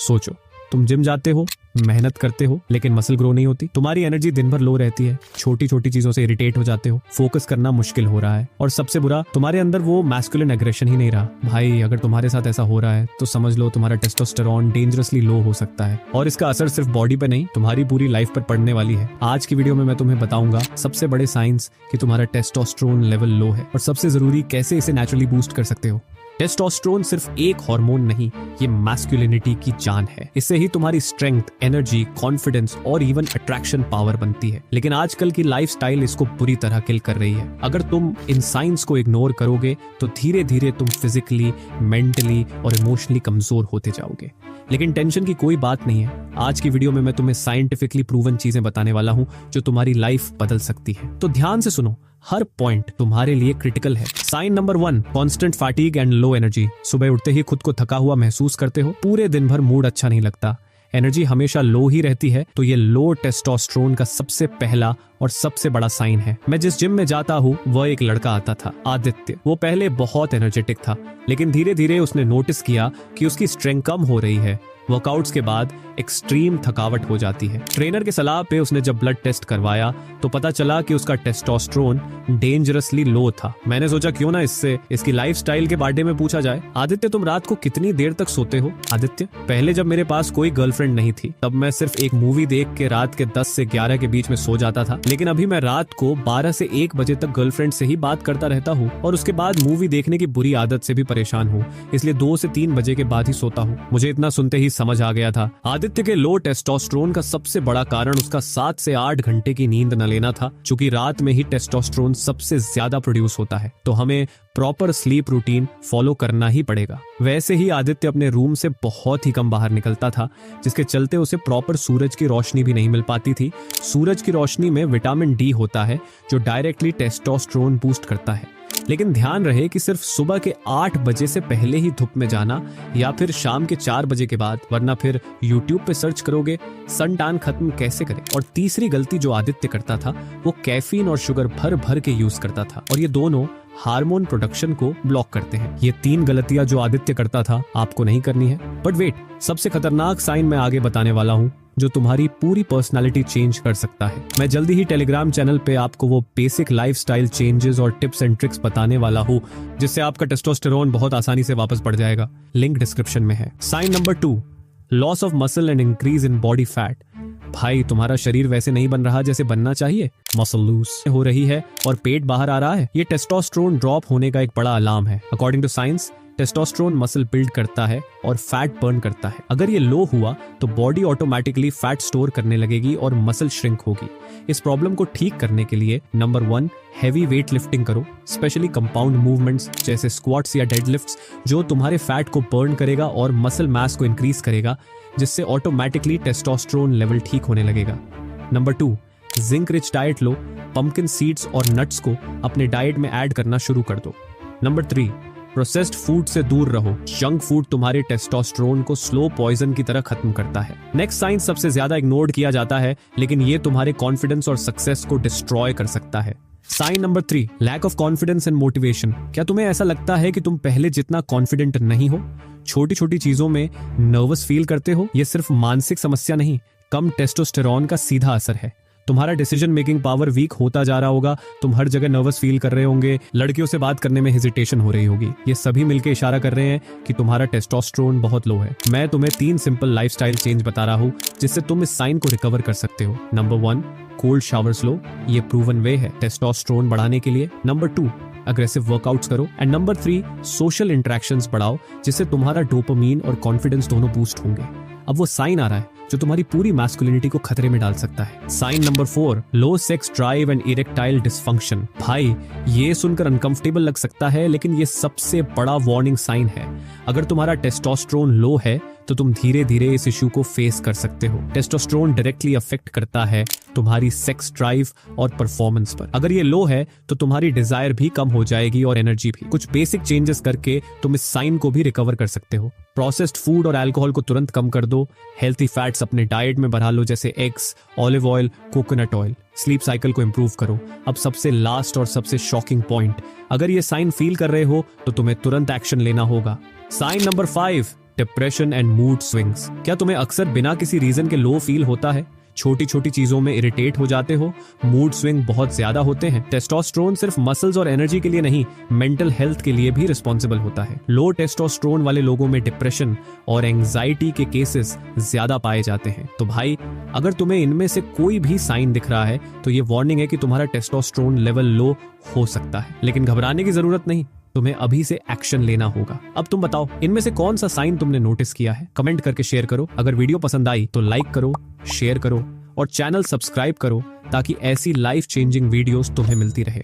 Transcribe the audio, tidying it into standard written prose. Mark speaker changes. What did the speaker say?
Speaker 1: सोचो, तुम जिम जाते हो, मेहनत करते हो, लेकिन मसल ग्रो नहीं होती। तुम्हारी एनर्जी दिन भर लो रहती है, छोटी छोटी चीजों से इरिटेट हो जाते हो, फोकस करना मुश्किल हो रहा है, और सबसे बुरा, तुम्हारे अंदर वो मैस्कुलिन एग्रेशन ही नहीं रहा। भाई, अगर तुम्हारे साथ ऐसा हो रहा है तो समझ लो तुम्हारा टेस्टोस्टेरोन डेंजरसली लो हो सकता है, और इसका असर सिर्फ बॉडी पे नहीं, तुम्हारी पूरी लाइफ पर पड़ने वाली है। आज की वीडियो में मैं तुम्हें बताऊंगा सबसे बड़े साइंस कि तुम्हारा टेस्टोस्टेरोन लेवल लो है, और सबसे जरूरी, कैसे इसे नेचुरली बूस्ट कर सकते हो। टेस्टोस्टेरोन सिर्फ एक हार्मोन नहीं, ये मैस्कुलिनिटी की जान है। इससे ही तुम्हारी स्ट्रेंथ, एनर्जी, कॉन्फिडेंस और इवन अट्रैक्शन पावर बनती है। लेकिन आजकल की लाइफस्टाइल इसको पूरी तरह किल कर रही है। अगर तुम इन साइंस को इग्नोर करोगे तो धीरे धीरे तुम फिजिकली, मेंटली और इमोशनली कमजोर होते जाओगे। लेकिन टेंशन की कोई बात नहीं है। आज की वीडियो में मैं तुम्हें साइंटिफिकली प्रूवन चीजें बताने वाला हूं जो तुम्हारी लाइफ बदल सकती है। तो ध्यान से सुनो, हर पॉइंट तुम्हारे लिए क्रिटिकल है। Sign number 1, constant fatigue and low energy. सुबह उठते ही खुद को थका हुआ महसूस करते हो, पूरे दिन भर मूड अच्छा नहीं लगता, एनर्जी हमेशा लो ही रहती है, तो ये लो टेस्टोस्टेरोन का सबसे पहला और सबसे बड़ा साइन है। मैं जिस जिम में जाता हूँ, वह एक लड़का आता था, आदित्य। वो पहले बहुत एनर्जेटिक था, लेकिन धीरे धीरे उसने नोटिस किया कि उसकी स्ट्रेंथ कम हो रही है। वर्कआउट्स के बाद एक्सट्रीम थकावट हो जाती है। ट्रेनर के सलाह पे उसने जब ब्लड टेस्ट करवाया तो पता चला कि उसका टेस्टोस्टेरोन डेंजरसली लो था। मैंने सोचा क्यों ना इससे इसकी लाइफस्टाइल के बारे में पूछा जाए। आदित्य, तुम रात को कितनी देर तक सोते हो? आदित्य, पहले जब मेरे पास कोई गर्लफ्रेंड नहीं थी तब मैं सिर्फ एक मूवी देख के रात के 10 से 11 के बीच में सो जाता था, लेकिन अभी मैं रात को 12 से 1 बजे तक गर्लफ्रेंड से ही बात करता रहता हूँ, और उसके बाद मूवी देखने की बुरी आदत से भी परेशान हूँ, इसलिए 2 से 3 बजे के बाद ही सोता हूँ। मुझे इतना सुनते ही समझ आ गया था, आदित्य के लो टेस्टोस्टेरोन का सबसे बड़ा कारण उसका 7 से 8 घंटे की नींद न लेना था, क्योंकि रात में ही टेस्टोस्टेरोन सबसे ज्यादा प्रोड्यूस होता है। तो हमें प्रॉपर स्लीप रूटीन फॉलो करना ही पड़ेगा। वैसे ही आदित्य अपने रूम से बहुत ही कम बाहर निकलता था, जिसके चलते उसे प्रॉपर सूरज की रोशनी भी नहीं मिल पाती थी। सूरज की रोशनी में विटामिन डी होता है जो डायरेक्टली टेस्टोस्टेरोन बूस्ट करता है। लेकिन ध्यान रहे कि सिर्फ सुबह के 8 बजे से पहले ही धूप में जाना, या फिर शाम के 4 बजे के बाद, वरना फिर YouTube पे सर्च करोगे सन टैन खत्म कैसे करें। और तीसरी गलती जो आदित्य करता था, वो कैफीन और शुगर भर भर के यूज करता था, और ये दोनों हार्मोन प्रोडक्शन को ब्लॉक करते हैं। ये 3 गलतियां जो आदित्य करता था, आपको नहीं करनी है। बट वेट, सबसे खतरनाक साइन मैं आगे बताने वाला हूँ जो तुम्हारी पूरी पर्सनालिटी चेंज कर सकता है। मैं जल्दी ही टेलीग्राम चैनल पे आपको वो बेसिक लाइफस्टाइल चेंजेस और टिप्स एंड ट्रिक्स बताने वाला हूँ जिससे आपका टेस्टोस्टेरोन बहुत आसानी से वापस बढ़ जाएगा। लिंक डिस्क्रिप्शन में है। Sign number 2, loss of muscle and increase in body fat. भाई, तुम्हारा शरीर वैसे नहीं बन रहा जैसे बनना चाहिए, मसल लूज हो रही है और पेट बाहर आ रहा है। ये टेस्टोस्टेरोन ड्रॉप होने का एक बड़ा अलार्म है। According to science, testosterone muscle build करता है और फैट बर्न करता है। अगर ये लो हुआ तो बॉडी ऑटोमेटिकली फैट स्टोर करने लगेगी और मसल श्रिंक होगी। इस प्रॉब्लम को ठीक करने के लिए नंबर 1, हैवी वेट लिफ्टिंग करो, स्पेशली कंपाउंड मूवमेंट्स जैसे स्क्वाट्स या डेडलिफ्ट्स, जो तुम्हारे फैट को बर्न करेगा और मसल मास को इंक्रीज करेगा, जिससे ऑटोमेटिकली टेस्टोस्टेरोन लेवल ठीक होने लगेगा। नंबर 2, जिंक रिच डाइट लो, पंपकिन सीड्स और नट्स को अपने डाइट में ऐड करना शुरू कर दो। नंबर 3, प्रोसेस्ड फूड से दूर रहो। जंक फूड तुम्हारे टेस्टोस्टेरोन को स्लो पॉइजन की तरह खत्म करता है। नेक्स्ट साइन सबसे ज्यादा इग्नोर्ड किया जाता है, लेकिन ये तुम्हारे कॉन्फिडेंस और सक्सेस को डिस्ट्रॉय कर सकता है। Sign number 3, lack of confidence and motivation. क्या तुम्हें ऐसा लगता है कि तुम पहले जितना कॉन्फिडेंट नहीं हो? छोटी छोटी चीजों में नर्वस फील करते हो? ये सिर्फ मानसिक समस्या नहीं, कम टेस्टोस्टेरोन का सीधा असर है। तुम्हारा डिसीजन मेकिंग पावर वीक होता जा रहा होगा, तुम हर जगह नर्वस फील कर रहे होंगे, लड़कियों से बात करने में हेजिटेशन हो रही होगी। ये सभी मिलकर इशारा कर रहे हैं कि तुम्हारा टेस्टोस्टेरोन बहुत लो है। मैं तुम्हें 3 सिंपल लाइफस्टाइल चेंज बता रहा हूँ जिससे तुम इस साइन को रिकवर कर सकते हो। नंबर 1, कोल्ड शावर्स लो, ये प्रूवन वे है टेस्टोस्टेरोन बढ़ाने के लिए। नंबर 2, अग्रेसिव वर्कआउट्स करो। एंड नंबर 3, सोशल इंटरेक्शंस बढ़ाओ, जिससे तुम्हारा डोपामीन और कॉन्फिडेंस दोनों बूस्ट होंगे। अब वो साइन आ रहा है जो तुम्हारी पूरी मैस्कुलिनिटी को खतरे में डाल सकता है। Sign number 4, low sex drive and erectile dysfunction. भाई, ये सुनकर अनकंफर्टेबल लग सकता है, लेकिन ये सबसे बड़ा वार्निंग साइन है। अगर तुम्हारा टेस्टोस्टेरोन लो है तो तुम धीरे धीरे इस इशू को फेस कर सकते हो। टेस्टोस्टेरोन डायरेक्टली अफेक्ट करता है तुम्हारी सेक्स ड्राइव और परफॉर्मेंस पर। अगर ये लो है तो तुम्हारी डिजायर भी कम हो जाएगी और एनर्जी भी। कुछ बेसिक चेंजेस करके तुम इस साइन को भी रिकवर कर सकते हो। प्रोसेस्ड फूड और अल्कोहल को तुरंत कम कर दो। हेल्थी फैट्स अपने डाइट में बढ़ा लो, जैसे eggs, olive oil, coconut oil. Sleep cycle को इंप्रूव करो। अब सबसे लास्ट और सबसे शॉकिंग पॉइंट, अगर ये साइन फील कर रहे हो तो तुम्हें तुरंत एक्शन लेना होगा। Sign number 5, depression and mood swings. क्या तुम्हें अक्सर बिना किसी रीजन के लो फील होता है? छोटी छोटी चीजों में इरिटेट हो जाते हो? मूड स्विंग बहुत ज्यादा होते हैं? टेस्टोस्टेरोन सिर्फ मसल्स और एनर्जी के लिए नहीं, मेंटल हेल्थ के लिए भी रिस्पॉन्सिबल होता है। लो टेस्टोस्टेरोन वाले लोगों में डिप्रेशन और एंजाइटी के केसेस ज्यादा पाए जाते हैं। तो भाई, अगर तुम्हें इनमें से कोई भी साइन दिख रहा है तो ये वार्निंग है कि तुम्हारा टेस्टोस्टेरोन लेवल लो हो सकता है। लेकिन घबराने की जरूरत नहीं, तुम्हें अभी से एक्शन लेना होगा। अब तुम बताओ, इनमें से कौन सा साइन तुमने नोटिस किया है? कमेंट करके शेयर करो। अगर वीडियो पसंद आई तो लाइक करो, शेयर करो और चैनल सब्सक्राइब करो ताकि ऐसी लाइफ चेंजिंग वीडियोस तुम्हें मिलती रहे।